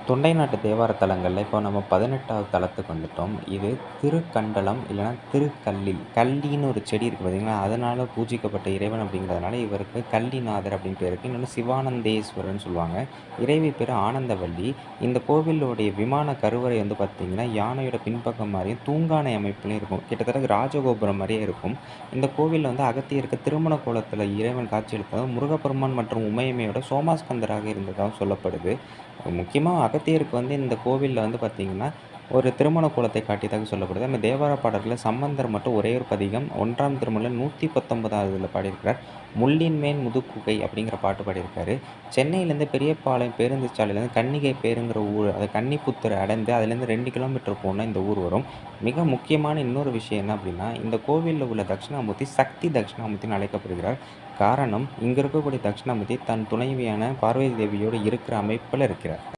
தொண்டை நாட்டு தேவார தலங்கள்ல இப்போ நம்ம 18வது தலத்துக்கு வந்துட்டோம். இது திருக்கண்டலம் இல்லன்னா திருக்கல்லி. கல்லின்னு ஒரு செடி இருக்கு பார்த்தீங்களா? அதனால பூஜிக்கப்பட்ட இறைவன் அப்படிங்கிறதுனால இவருக்கு கல்லிநாதர் அப்படின்னு பேர் இருக்கு. இன்னொன்னு சிவானந்தேஸ்வரர்ன்னு சொல்லுவாங்க. இறைவி பேரு ஆனந்தவல்லி. இந்த கோவிலுடைய விமான கருவறை வந்து பார்த்தீங்கன்னா, யானையோட பின்பக்கம் மாரியும், தூங்கானை அமைப்பிலும் இருக்கும். கிட்டத்தட்ட ராஜகோபுரம் மாரியே இருக்கும். இந்த கோவில்ல வந்து அகத்தியருக்கு திருமண கோலத்தில இறைவன் காட்சியளித்ததும், முருகப்பெருமான் மற்றும் உமையம்மையோட சோமாஸ்கந்தராக இருந்ததாகவும் சொல்லப்படுது. முக்கியமா அகத்தியருக்கு வந்து இந்த கோவில்ல வந்து பார்த்தீங்கன்னா, ஒரு திருமண கோலத்தை காட்டியதாக சொல்லப்படுது. நம்ம தேவார பாடல்கள்ல சம்பந்தர் மட்டும் ஒரே ஒரு பதிகம் 1ஆம் திருமுறையில 119வதுல பாடியிருக்கிறார். "முள்ளின்மேல் முதுகுகை" அப்படிங்கிற பாட்டு பாடியிருக்காரு. சென்னையிலேருந்து பெரியபாளையம் பேருந்து சாலையிலேருந்து கன்னிகை பேருங்கிற ஊர், அது கன்னிப்புத்தூர அடைந்து அதுலேருந்து 2 கிலோமீட்டர் போனா இந்த ஊர் வரும். மிக முக்கியமான இன்னொரு விஷயம் என்ன அப்படின்னா, இந்த கோவில்ல உள்ள தட்சிணாமூர்த்தி சக்தி தட்சிணாமூர்த்தின்னு அழைக்கப்படுகிறார். காரணம், இங்க இருக்கக்கூடிய தட்சிணாமூர்த்தி தன் துணைவியான பார்வதி தேவியோடு இருக்கிற அமைப்புல இருக்கிறார்.